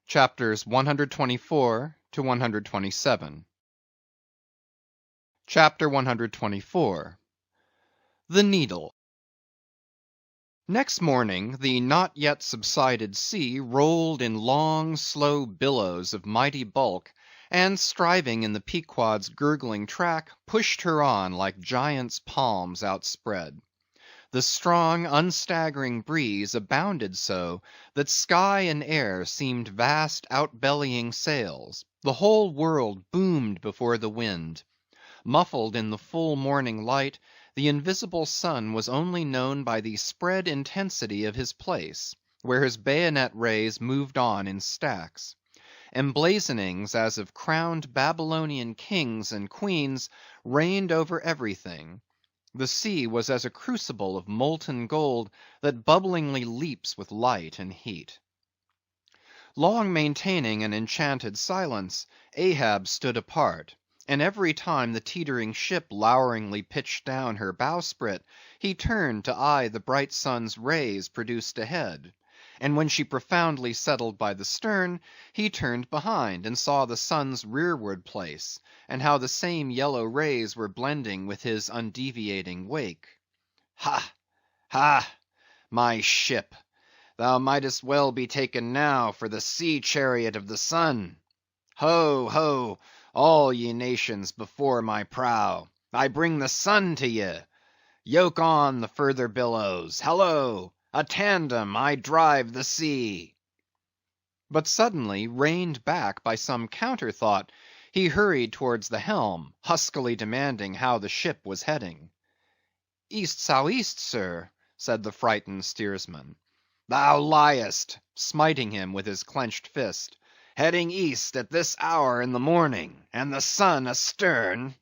Chapters 124 to 127. Chapter 124. The Needle. Next morning, the not yet subsided sea rolled in long, slow billows of mighty bulk, and striving in the Pequod's gurgling track, pushed her on like giants' palms outspread. The strong, unstaggering breeze abounded so, that sky and air seemed vast outbellying sails; the whole world boomed before the wind. Muffled in the full morning light, the invisible sun was only known by the spread intensity of his place, where his bayonet rays moved on in stacks. Emblazonings as of crowned Babylonian kings and queens reigned over everything. The sea was as a crucible of molten gold that bubblingly leaps with light and heat. Long maintaining an enchanted silence, Ahab stood apart, and every time the teetering ship loweringly pitched down her bowsprit, he turned to eye the bright sun's rays produced ahead; and when she profoundly settled by the stern, he turned behind and saw the sun's rearward place, and how the same yellow rays were blending with his undeviating wake. Ha! ha! my ship, thou mightest well be taken now for the sea chariot of the sun. Ho, ho, all ye nations before my prow, I bring the sun to ye. Yoke on the further billows, hallo! A tandem, I drive the sea. But suddenly, reined back by some counter thought, he hurried towards the helm, huskily demanding how the ship was heading. "East sou east, sir," said the frightened steersman. "Thou liest," smiting him with his clenched fist. "Heading east at this hour in the morning, and the sun astern!"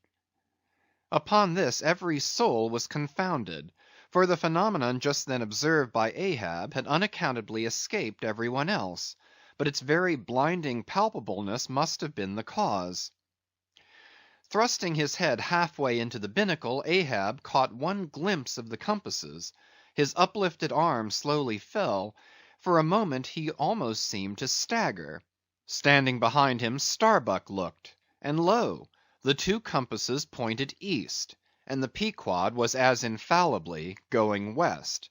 Upon this every soul was confounded, for the phenomenon just then observed by Ahab had unaccountably escaped every one else, but its very blinding palpableness must have been the cause. Thrusting his head halfway into the binnacle, Ahab caught one glimpse of the compasses; his uplifted arm slowly fell; for a moment he almost seemed to stagger. Standing behind him, Starbuck looked, and lo! the two compasses pointed east, and the Pequod was as infallibly going west.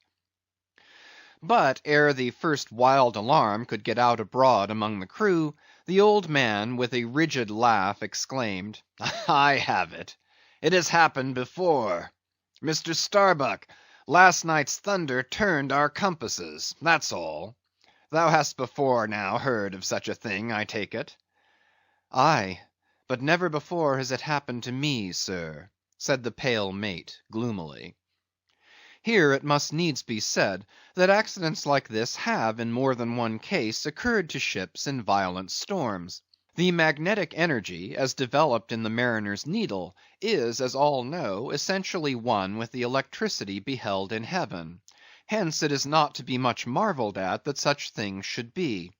But ere the first wild alarm could get out abroad among the crew, the old man, with a rigid laugh, exclaimed, "I have it! It has happened before. Mr. Starbuck, last night's thunder turned our compasses, that's all. Thou hast before now heard of such a thing, I take it?" "Aye, but never before has it happened to me, sir," said the pale mate, gloomily. Here it must needs be said, that accidents like this have in more than one case occurred to ships in violent storms. The magnetic energy, as developed in the mariner's needle, is, as all know, essentially one with the electricity beheld in heaven. Hence it is not to be much marvelled at that such things should be.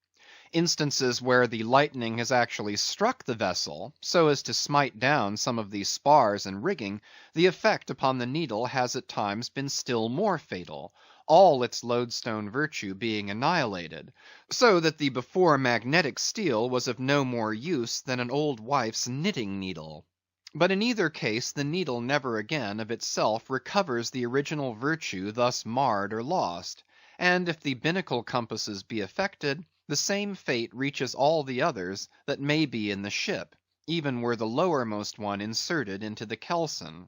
Instances where the lightning has actually struck the vessel, so as to smite down some of the spars and rigging, the effect upon the needle has at times been still more fatal, all its lodestone virtue being annihilated; so that the before magnetic steel was of no more use than an old wife's knitting needle. But in either case the needle never again of itself recovers the original virtue thus marred or lost; and if the binnacle compasses be affected, the same fate reaches all the others that may be in the ship, even were the lowermost one inserted into the kelson.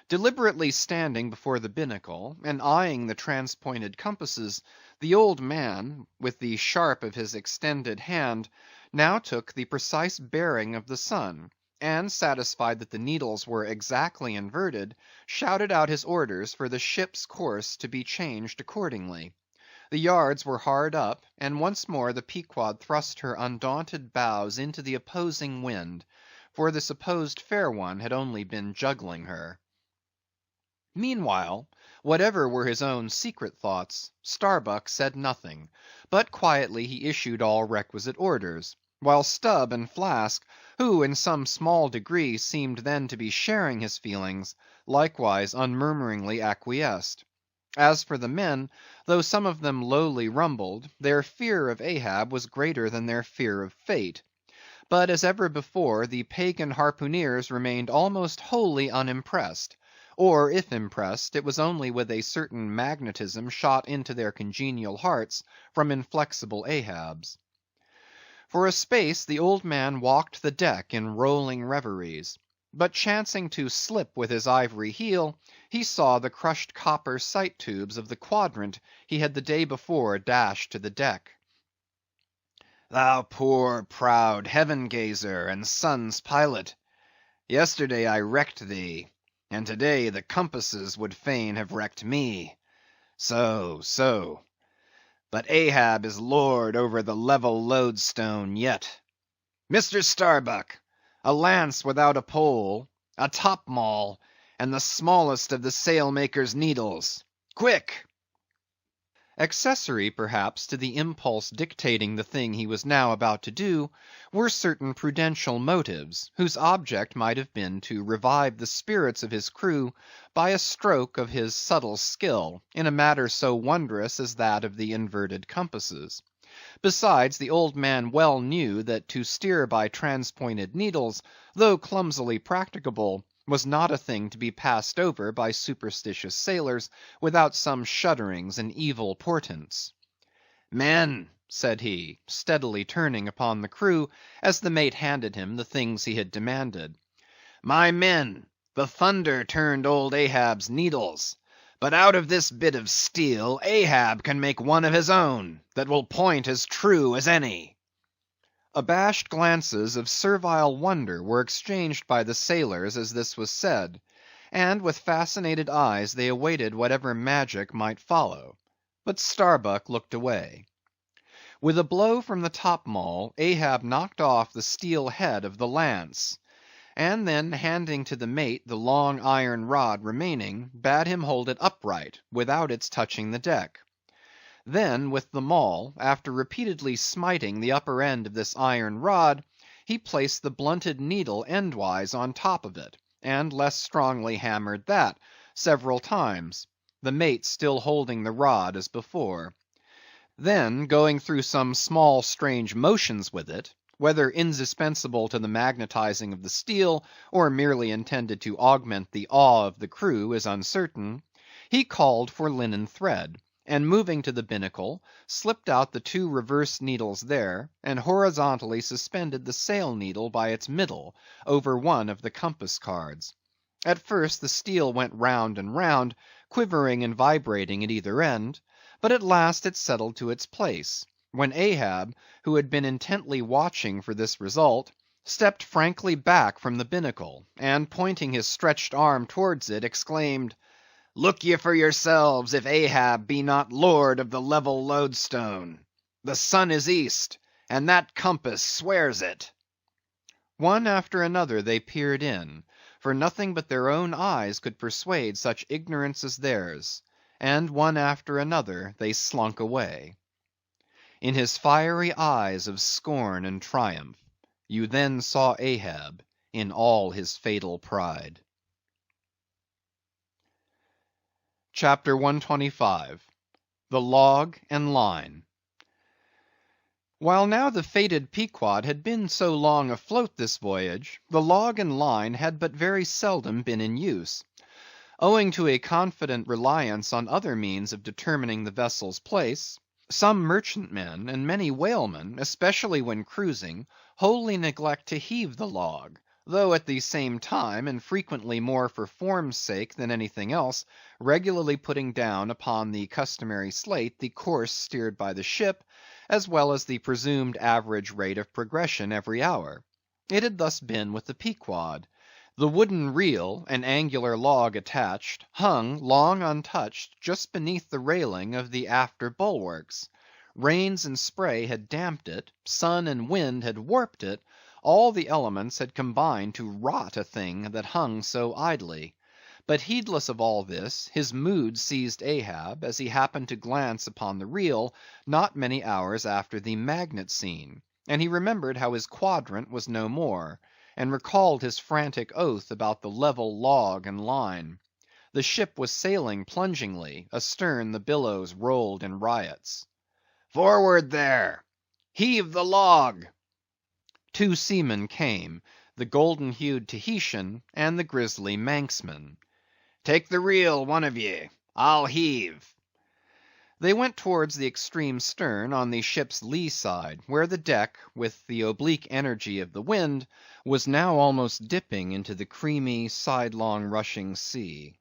Deliberately standing before the binnacle, and eyeing the transpointed compasses, the old man, with the sharp of his extended hand, now took the precise bearing of the sun, and satisfied that the needles were exactly inverted, shouted out his orders for the ship's course to be changed accordingly. The yards were hard up, and once more the Pequod thrust her undaunted bows into the opposing wind, for the supposed fair one had only been juggling her. Meanwhile, whatever were his own secret thoughts, Starbuck said nothing, but quietly he issued all requisite orders; while Stubb and Flask, who in some small degree seemed then to be sharing his feelings, likewise unmurmuringly acquiesced. As for the men, though some of them lowly rumbled, their fear of Ahab was greater than their fear of fate. But as ever before, the pagan harpooneers remained almost wholly unimpressed; or if impressed, it was only with a certain magnetism shot into their congenial hearts from inflexible Ahab's. For a space the old man walked the deck in rolling reveries; but chancing to slip with his ivory heel, he saw the crushed copper sight tubes of the quadrant he had the day before dashed to the deck. Thou poor, proud heaven gazer and sun's pilot! Yesterday I wrecked thee, and to day the compasses would fain have wrecked me. So, so. But Ahab is lord over the level lodestone yet. Mr. Starbuck, a lance without a pole, a top‐maul, and the smallest of the sailmaker's needles. Quick! Accessory, perhaps, to the impulse dictating the thing he was now about to do, were certain prudential motives, whose object might have been to revive the spirits of his crew by a stroke of his subtle skill, in a matter so wondrous as that of the inverted compasses. Besides, the old man well knew that to steer by transpointed needles, though clumsily practicable, was not a thing to be passed over by superstitious sailors without some shudderings and evil portents. Men, said he, steadily turning upon the crew, as the mate handed him the things he had demanded. My men, the thunder turned old Ahab's needles; but out of this bit of steel Ahab can make one of his own, that will point as true as any. Abashed glances of servile wonder were exchanged by the sailors as this was said, and with fascinated eyes they awaited whatever magic might follow. But Starbuck looked away. With a blow from the top‐maul, Ahab knocked off the steel head of the lance, and then handing to the mate the long iron rod remaining, bade him hold it upright, without its touching the deck. Then with the maul, after repeatedly smiting the upper end of this iron rod, he placed the blunted needle endwise on top of it, and less strongly hammered that several times, the mate still holding the rod as before. Then going through some small strange motions with it, whether indispensable to the magnetizing of the steel, or merely intended to augment the awe of the crew, is uncertain, he called for linen thread, and moving to the binnacle, slipped out the two reverse needles there, and horizontally suspended the sail needle by its middle over one of the compass cards. At first the steel went round and round, quivering and vibrating at either end, but at last it settled to its place, when Ahab, who had been intently watching for this result, stepped frankly back from the binnacle, and pointing his stretched arm towards it, exclaimed, Look ye for yourselves if Ahab be not lord of the level lodestone. The sun is east, and that compass swears it. One after another they peered in, for nothing but their own eyes could persuade such ignorance as theirs, and one after another they slunk away. In his fiery eyes of scorn and triumph, you then saw Ahab in all his fatal pride. Chapter 125. The Log and Line. While now the fated Pequod had been so long afloat this voyage, the log and line had but very seldom been in use. Owing to a confident reliance on other means of determining the vessel's place, some merchantmen and many whalemen, especially when cruising, wholly neglect to heave the log, though at the same time, and frequently more for form's sake than anything else, regularly putting down upon the customary slate the course steered by the ship, as well as the presumed average rate of progression every hour. It had thus been with the Pequod. The wooden reel, an angular log attached, hung, long untouched, just beneath the railing of the after bulwarks. Rains and spray had damped it, sun and wind had warped it, all the elements had combined to rot a thing that hung so idly. But heedless of all this, his mood seized Ahab, as he happened to glance upon the reel not many hours after the magnet scene, and he remembered how his quadrant was no more, and recalled his frantic oath about the level log and line. The ship was sailing plungingly; astern the billows rolled in riots. "Forward there! Heave the log!" Two seamen came, the golden‐hued Tahitian and the grizzly Manxman. "Take the reel, one of ye; I'll heave." They went towards the extreme stern on the ship's lee side, where the deck, with the oblique energy of the wind, was now almost dipping into the creamy, sidelong rushing sea.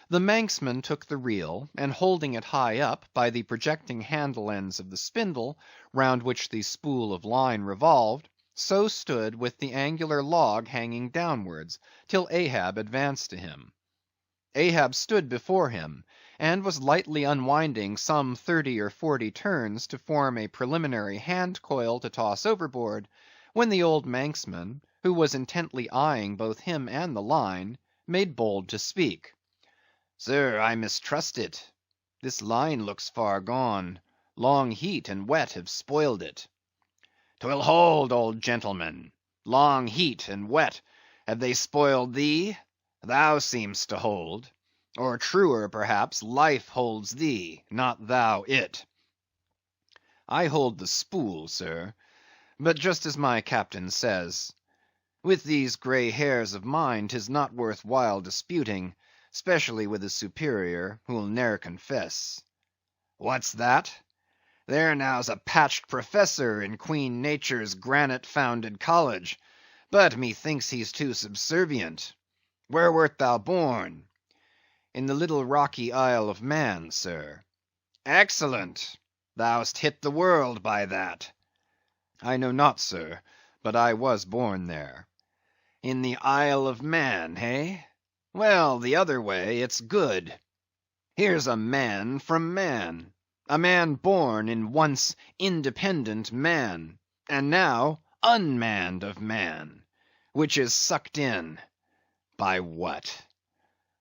The Manxman took the reel, and holding it high up, by the projecting handle ends of the spindle, round which the spool of line revolved, so stood with the angular log hanging downwards, till Ahab advanced to him. Ahab stood before him, and was lightly unwinding some 30 or 40 turns to form a preliminary hand coil to toss overboard, when the old Manxman, who was intently eyeing both him and the line, made bold to speak. "Sir, I mistrust it. This line looks far gone; long heat and wet have spoiled it." "'Twill hold, old gentleman. Long heat and wet, have they spoiled thee? Thou seem'st to hold. Or truer, perhaps, life holds thee, not thou it." "I hold the spool, sir. But just as my captain says, with these grey hairs of mine, 'tis not worth while disputing, specially with a superior, who'll ne'er confess." "What's that? There now's a patched professor in Queen Nature's granite‐founded college; but methinks he's too subservient. Where wert thou born?" "In the little rocky Isle of Man, sir." "Excellent! Thou'st hit the world by that." "I know not, sir, but I was born there." "In the Isle of Man, hey? Well, the other way, it's good. Here's a man from Man; a man born in once independent Man, and now unmanned of Man, which is sucked in by what?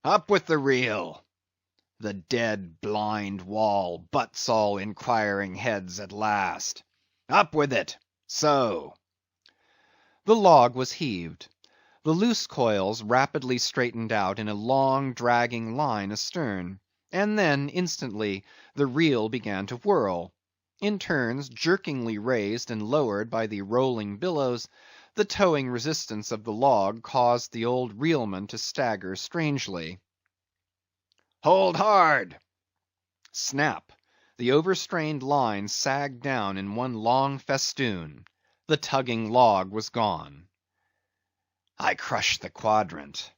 Up with the reel! The dead blind wall butts all inquiring heads at last. Up with it, so." The log was heaved. The loose coils rapidly straightened out in a long, dragging line astern; and then, instantly, the reel began to whirl. In turns, jerkingly raised and lowered by the rolling billows, the towing resistance of the log caused the old reelman to stagger strangely. "Hold hard!" Snap! The overstrained line sagged down in one long festoon. The tugging log was gone. "I crush the quadrant.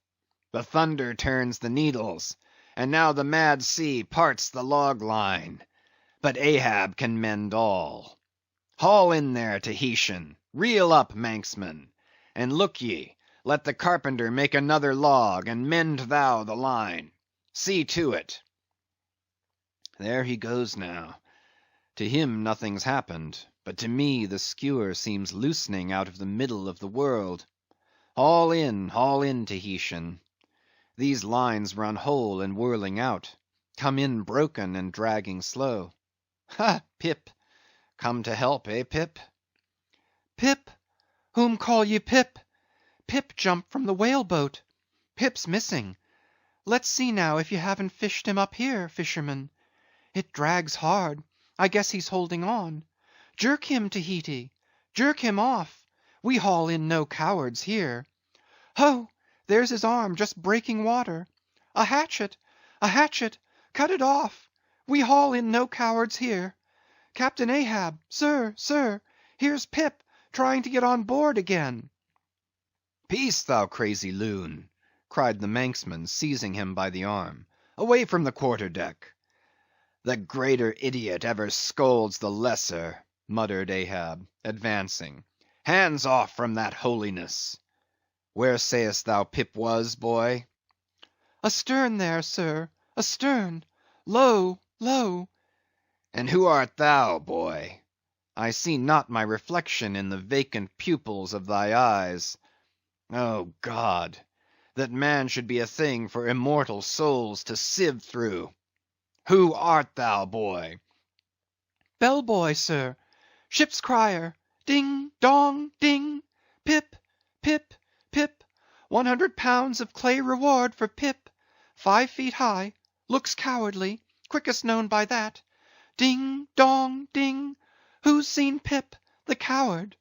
The thunder turns the needles, and now the mad sea parts the log line. But Ahab can mend all. Haul in there, Tahitian; reel up, Manxman; and look ye, let the carpenter make another log, and mend thou the line. See to it." "There he goes now. To him nothing's happened, but to me the skewer seems loosening out of the middle of the world. Haul in, Tahitian. These lines run whole and whirling out; come in broken and dragging slow. Ha, Pip! Come to help, eh, Pip?" "Pip? Whom call ye Pip? Pip jumped from the whale boat. Pip's missing. Let's see now if you haven't fished him up here, fisherman. It drags hard; I guess he's holding on. Jerk him, Tahiti; jerk him off; we haul in no cowards here. Ho! there's his arm just breaking water. A hatchet! a hatchet! Cut it off! We haul in no cowards here. Captain Ahab, sir, here's Pip trying to get on board again." "Peace, thou crazy loon!" cried the Manxman, seizing him by the arm. "Away from the quarter deck." "The greater idiot ever scolds the lesser," muttered Ahab, advancing. "Hands off from that holiness. Where sayest thou Pip was, boy?" "Astern there, sir, astern; low, low." "And who art thou, boy? I see not my reflection in the vacant pupils of thy eyes. Oh, God! that man should be a thing for immortal souls to sieve through. Who art thou, boy?" "Bell boy, sir; ship's crier; ding, dong, ding! Pip, Pip, Pip! £100 of clay reward for Pip! 5 feet high, looks cowardly, quickest known by that. Ding, dong, ding, who's seen Pip, the coward?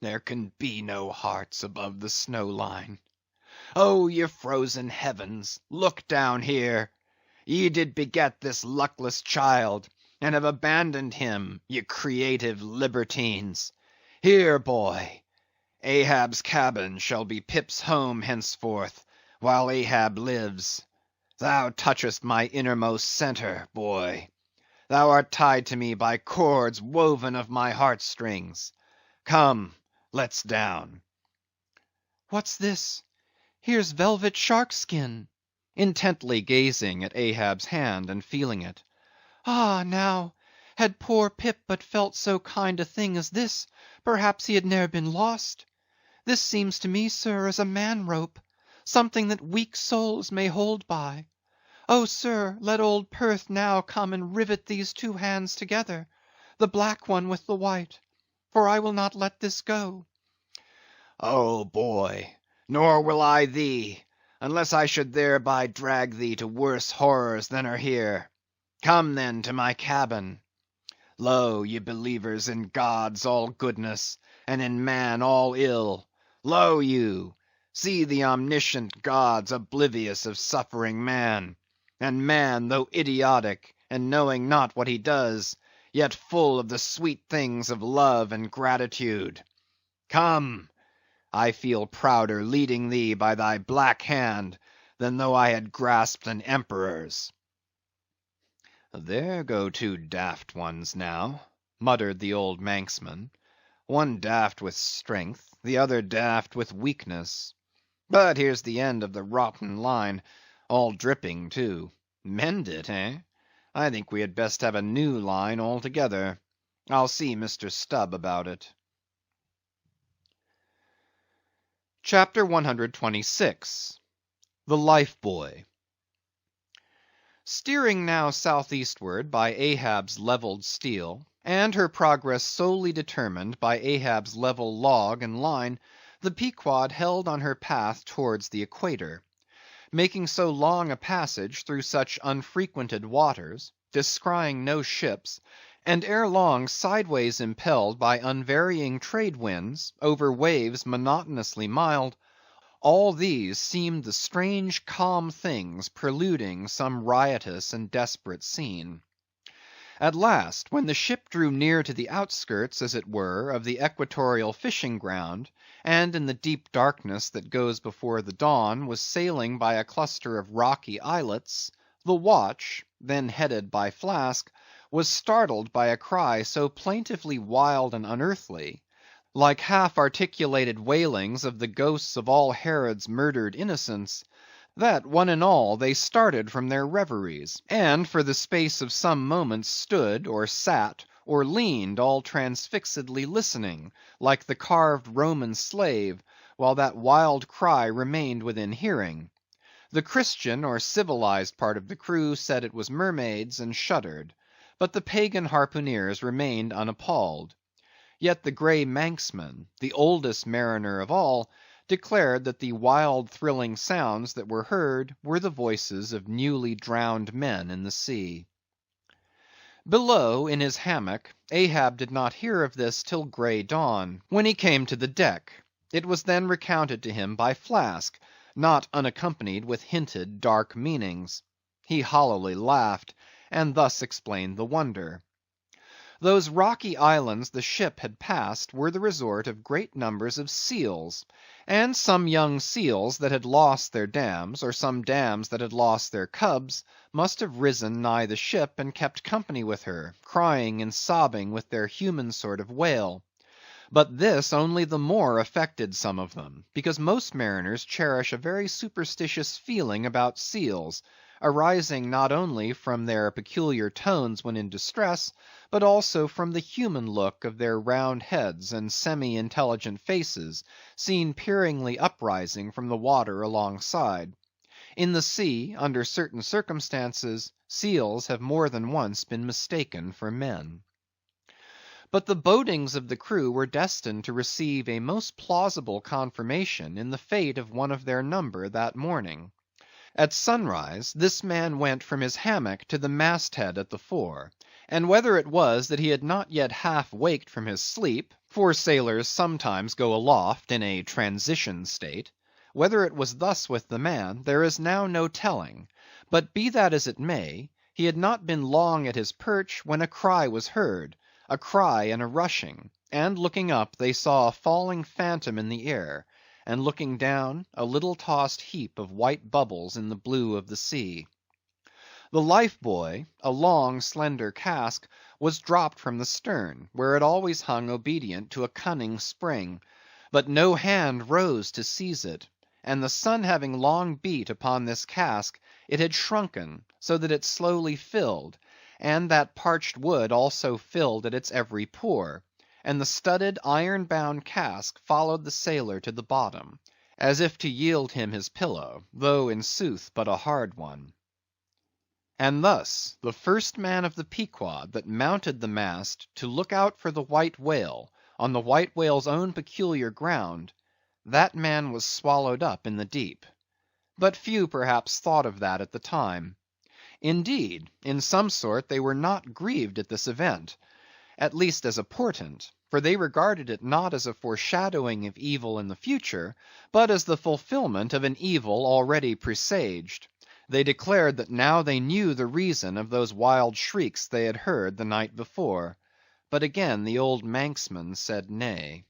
There can be no hearts above the snow line. Oh, ye frozen heavens, look down here. Ye did beget this luckless child, and have abandoned him, ye creative libertines. Here, boy, Ahab's cabin shall be Pip's home henceforth, while Ahab lives. Thou touchest my innermost centre, boy. Thou art tied to me by cords woven of my heartstrings. Come, let's down. What's this? Here's velvet shark skin. Intently gazing at Ahab's hand and feeling it. Ah, now, had poor Pip but felt so kind a thing as this, perhaps he had ne'er been lost. This seems to me, sir, as a man-rope, something that weak souls may hold by. Oh, sir, let old Perth now come and rivet these 2 hands together, the black one with the white, for I will not let this go. Oh, boy, nor will I thee, unless I should thereby drag thee to worse horrors than are here. Come, then, to my cabin. Lo, ye believers in God's all goodness, and in man all ill. Lo you, see the omniscient gods oblivious of suffering man, and man, though idiotic, and knowing not what he does, yet full of the sweet things of love and gratitude. Come, I feel prouder leading thee by thy black hand, than though I had grasped an emperor's. There go 2 daft ones now, muttered the old Manxman. One daft with strength, the other daft with weakness. But here's the end of the rotten line, all dripping too. Mend it, eh? I think we had best have a new line altogether. I'll see Mr. Stubb about it. Chapter 126. The Life Buoy. Steering now southeastward by Ahab's levelled steel, and her progress solely determined by Ahab's level log and line, the Pequod held on her path towards the equator. Making so long a passage through such unfrequented waters, descrying no ships, and ere long sideways impelled by unvarying trade winds, over waves monotonously mild, all these seemed the strange calm things preluding some riotous and desperate scene. At last, when the ship drew near to the outskirts, as it were, of the equatorial fishing ground, and in the deep darkness that goes before the dawn was sailing by a cluster of rocky islets, the watch, then headed by Flask, was startled by a cry so plaintively wild and unearthly, like half-articulated wailings of the ghosts of all Herod's murdered innocents, that one and all they started from their reveries, and for the space of some moments stood, or sat, or leaned all transfixedly listening, like the carved Roman slave, while that wild cry remained within hearing. The Christian or civilized part of the crew said it was mermaids, and shuddered; but the pagan harpooneers remained unappalled. Yet the grey Manxman, the oldest mariner of all, declared that the wild thrilling sounds that were heard were the voices of newly drowned men in the sea. Below, in his hammock, Ahab did not hear of this till grey dawn, when he came to the deck. It was then recounted to him by Flask, not unaccompanied with hinted dark meanings. He hollowly laughed, and thus explained the wonder. Those rocky islands the ship had passed were the resort of great numbers of seals, and some young seals that had lost their dams, or some dams that had lost their cubs, must have risen nigh the ship and kept company with her, crying and sobbing with their human sort of wail. But this only the more affected some of them, because most mariners cherish a very superstitious feeling about seals, arising not only from their peculiar tones when in distress, but also from the human look of their round heads and semi-intelligent faces, seen peeringly uprising from the water alongside. In the sea, under certain circumstances, seals have more than once been mistaken for men. But the bodings of the crew were destined to receive a most plausible confirmation in the fate of one of their number that morning. At sunrise, this man went from his hammock to the masthead at the fore; and whether it was that he had not yet half waked from his sleep (for sailors sometimes go aloft in a transition state), whether it was thus with the man, there is now no telling; but be that as it may, he had not been long at his perch when a cry was heard, a cry and a rushing; and looking up, they saw a falling phantom in the air, and looking down, a little tossed heap of white bubbles in the blue of the sea. The life buoy, a long slender cask, was dropped from the stern, where it always hung obedient to a cunning spring; but no hand rose to seize it; and the sun having long beat upon this cask, it had shrunken, so that it slowly filled, and that parched wood also filled at its every pore; and the studded, iron bound cask followed the sailor to the bottom, as if to yield him his pillow, though in sooth but a hard one. And thus the first man of the Pequod that mounted the mast to look out for the White Whale, on the White Whale's own peculiar ground, that man was swallowed up in the deep. But few perhaps thought of that at the time. Indeed, in some sort they were not grieved at this event, at least as a portent; for they regarded it not as a foreshadowing of evil in the future, but as the fulfillment of an evil already presaged. They declared that now they knew the reason of those wild shrieks they had heard the night before. But again the old Manxman said nay.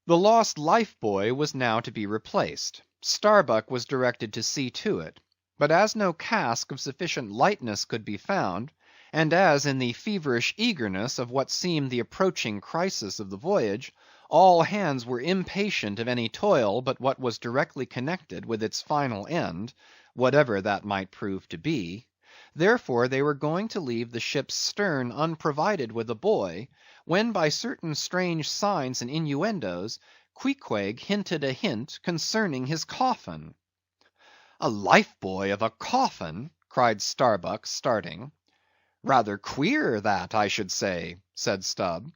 The lost life buoy was now to be replaced. Starbuck was directed to see to it; but as no cask of sufficient lightness could be found, and as in the feverish eagerness of what seemed the approaching crisis of the voyage, all hands were impatient of any toil but what was directly connected with its final end, whatever that might prove to be, therefore they were going to leave the ship's stern unprovided with a buoy, when by certain strange signs and innuendoes, Queequeg hinted a hint concerning his coffin. "A life buoy of a coffin!" cried Starbuck, starting. "Rather queer, that, I should say," said Stubb.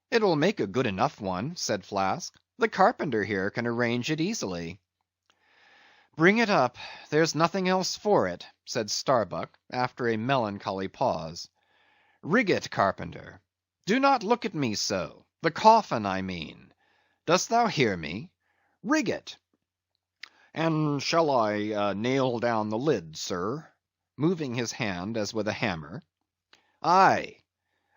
"It will make a good enough one," said Flask. "The carpenter here can arrange it easily." "Bring it up; there's nothing else for it," said Starbuck, after a melancholy pause. "Rig it, carpenter. Do not look at me so; the coffin, I mean. Dost thou hear me? Rig it." "And shall I nail down the lid, sir?" moving his hand as with a hammer. "Aye."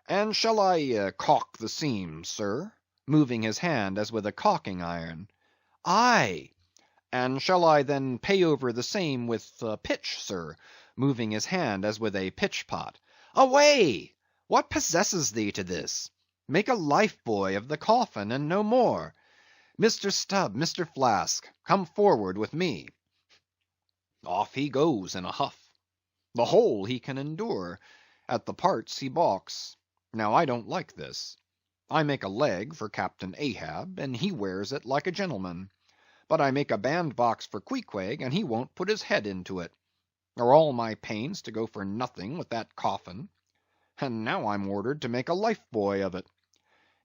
"And shall I caulk the seams, sir?" moving his hand as with a caulking iron. "Aye." "And shall I then pay over the same with pitch, sir?" moving his hand as with a pitch pot. "Away! What possesses thee to this? Make a life buoy of the coffin, and no more. Mr. Stubb, Mr. Flask, come forward with me." Off he goes in a huff. The whole he can endure; at the parts he balks. Now I don't like this. I make a leg for Captain Ahab, and he wears it like a gentleman; but I make a bandbox for Queequeg, and he won't put his head into it. Are all my pains to go for nothing with that coffin? And now I'm ordered to make a life buoy of it.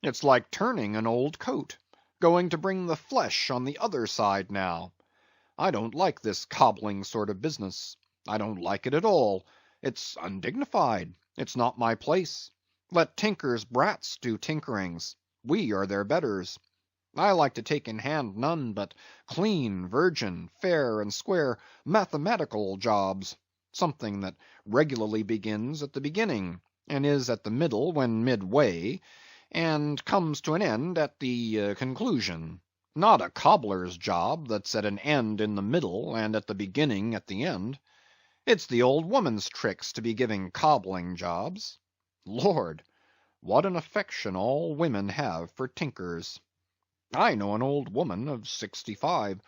It's like turning an old coat; going to bring the flesh on the other side now. I don't like this cobbling sort of business. I don't like it at all. It's undignified. It's not my place. Let tinkers' brats do tinkerings. We are their betters. I like to take in hand none but clean, virgin, fair and square mathematical jobs; something that regularly begins at the beginning, and is at the middle when midway, and comes to an end at the conclusion. Not a cobbler's job that's at an end in the middle, and at the beginning at the end. It's the old woman's tricks to be giving cobbling jobs. Lord! what an affection all women have for tinkers. I know an old woman of 65,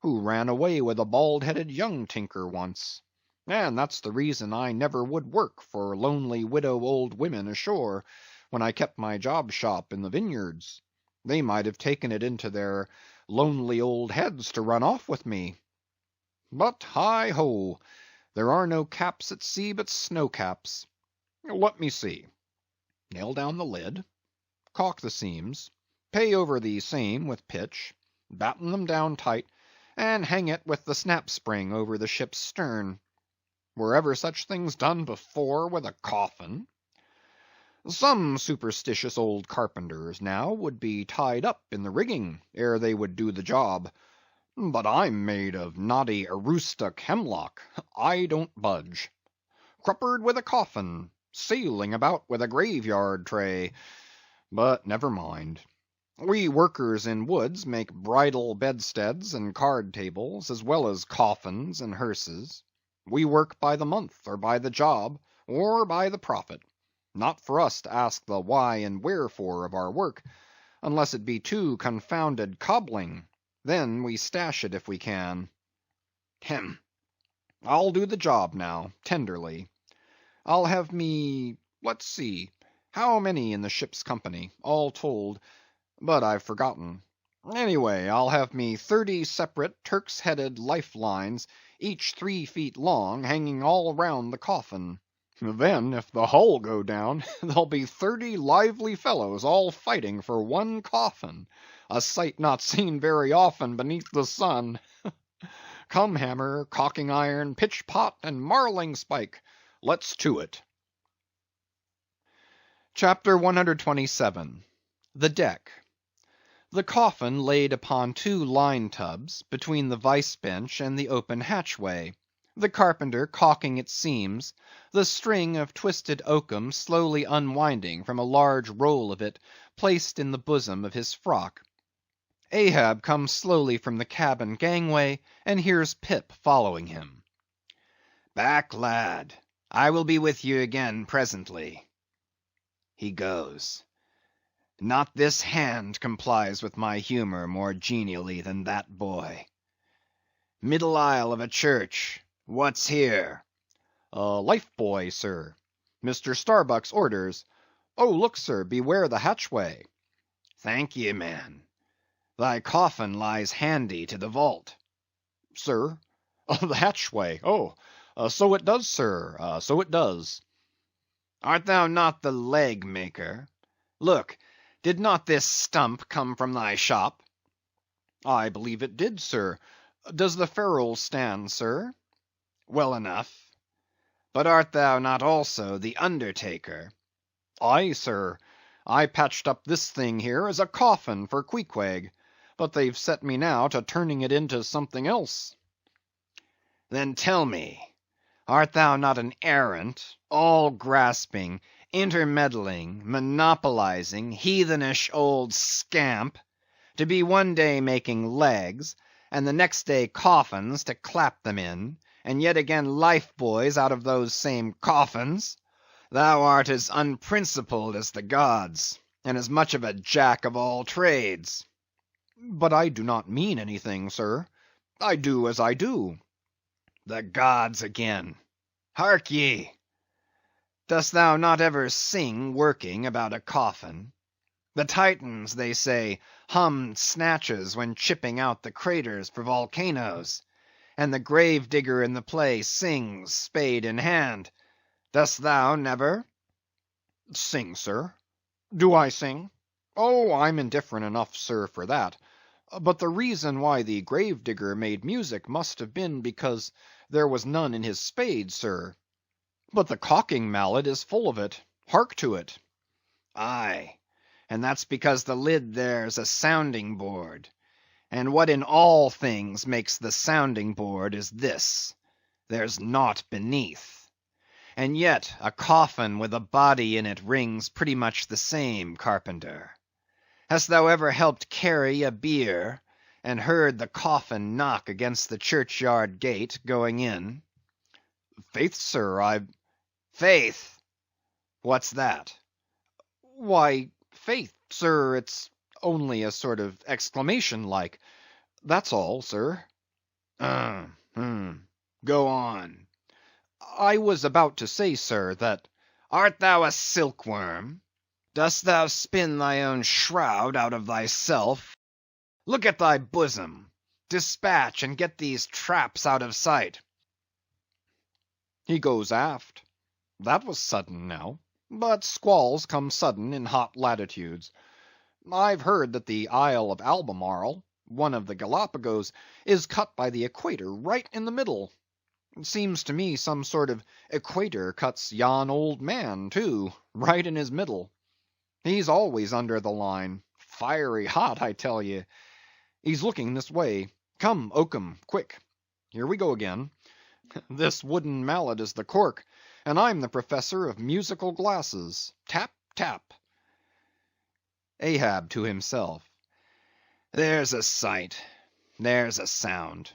who ran away with a bald-headed young tinker once; and that's the reason I never would work for lonely widow old women ashore, when I kept my job shop in the Vineyards. They might have taken it into their lonely old heads to run off with me. But heigh ho! there are no caps at sea but snow caps. Let me see. Nail down the lid, caulk the seams, pay over the same with pitch, batten them down tight, and hang it with the snap-spring over the ship's stern. Were ever such things done before with a coffin? Some superstitious old carpenters, now, would be tied up in the rigging ere they would do the job. But I'm made of knotty aroostook hemlock. I don't budge. Cruppered with a coffin, sailing about with a graveyard tray. But never mind. We workers in woods make bridal bedsteads and card tables, as well as coffins and hearses. We work by the month, or by the job, or by the profit. Not for us to ask the why and wherefore of our work, unless it be too confounded cobbling. Then we stash it if we can. Hem! I'll do the job now, tenderly. I'll have let's see, how many in the ship's company, all told, but I've forgotten. Anyway, I'll have 30 separate Turk's-headed life-lines, each 3 feet long, hanging all round the coffin. Then, if the hull go down, there'll be 30 lively fellows all fighting for one coffin, a sight not seen very often beneath the sun. Come, hammer, caulking iron, pitch pot, and marling spike, let's to it. Chapter 127. The Deck. The coffin laid upon 2 line tubs, between the vice bench and the open hatchway, the carpenter caulking its seams, the string of twisted oakum slowly unwinding from a large roll of it placed in the bosom of his frock. Ahab comes slowly from the cabin gangway, and hears Pip following him. Back, lad. I will be with you again presently. He goes. Not this hand complies with my humor more genially than that boy. Middle aisle of a church. What's here? A life buoy, sir. Mr. Starbuck's orders. Oh, look, sir, beware the hatchway. Thank ye, man. Thy coffin lies handy to the vault. Sir? The hatchway. Oh, so it does, sir, so it does. Art thou not the leg maker? Look, did not this stump come from thy shop? I believe it did, sir. Does the ferrule stand, sir? Well enough. But art thou not also the undertaker? Aye, sir. I patched up this thing here as a coffin for Queequeg, but they've set me now to turning it into something else. Then tell me, art thou not an arrant, all-grasping, intermeddling, monopolizing, heathenish old scamp, to be one day making legs, and the next day coffins to clap them in, and yet again life buoys out of those same coffins? Thou art as unprincipled as the gods, and as much of a jack of all trades. But I do not mean anything, sir. I do as I do. The gods again. Hark ye! Dost thou not ever sing working about a coffin? The Titans, they say, hummed snatches when chipping out the craters for volcanoes, and the grave digger in the play sings, spade in hand. Dost thou never? Sing, sir? Do I sing? Oh, I'm indifferent enough, sir, for that. But the reason why the grave digger made music must have been because there was none in his spade, sir. But the caulking mallet is full of it. Hark to it. Aye, and that's because the lid there's a sounding board. And what in all things makes the sounding board is this: there's naught beneath. And yet a coffin with a body in it rings pretty much the same, carpenter. Hast thou ever helped carry a bier, and heard the coffin knock against the churchyard gate going in? Faith, sir, Faith? What's that? Why, faith, sir, it's only a sort of exclamation like. That's all, sir. Go on. I was about to say, sir, that... Art thou a silkworm? Dost thou spin thy own shroud out of thyself? Look at thy bosom. Dispatch, and get these traps out of sight. He goes aft. That was sudden now. But squalls come sudden in hot latitudes. I've heard that the Isle of Albemarle, one of the Galapagos, is cut by the equator right in the middle. It seems to me some sort of equator cuts yon old man, too, right in his middle. He's always under the line. Fiery hot, I tell ye. He's looking this way. Come, Oakum, quick. Here we go again. This wooden mallet is the cork, and I'm the professor of musical glasses. Tap, tap. Ahab to himself. There's a sight. There's a sound.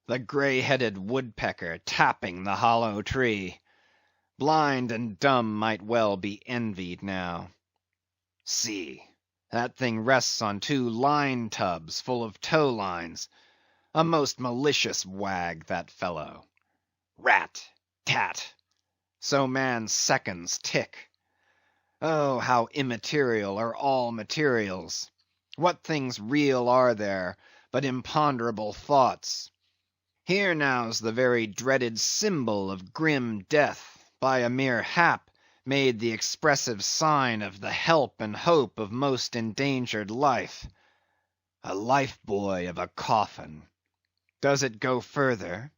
The grey-headed woodpecker tapping the hollow tree. Blind and dumb might well be envied now. See, that thing rests on two line tubs full of tow lines. A most malicious wag, that fellow. Rat, tat. So man's seconds tick. Oh, how immaterial are all materials. What things real are there but imponderable thoughts? Here now's the very dreaded symbol of grim death, by a mere hap made the expressive sign of the help and hope of most endangered life. A life-buoy of a coffin. Does it go further?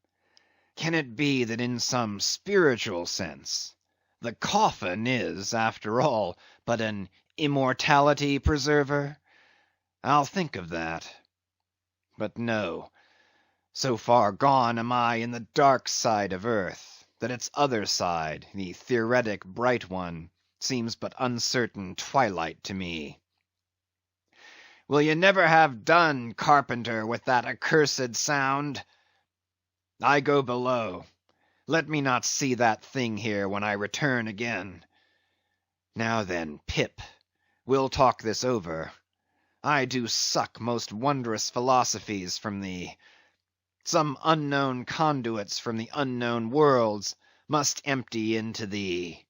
Can it be that in some spiritual sense, the coffin is, after all, but an immortality preserver? I'll think of that. But no, so far gone am I in the dark side of earth, that its other side, the theoretic bright one, seems but uncertain twilight to me. Will ye never have done, carpenter, with that accursed sound? I go below. Let me not see that thing here when I return again. Now then, Pip, we'll talk this over. I do suck most wondrous philosophies from thee. Some unknown conduits from the unknown worlds must empty into thee.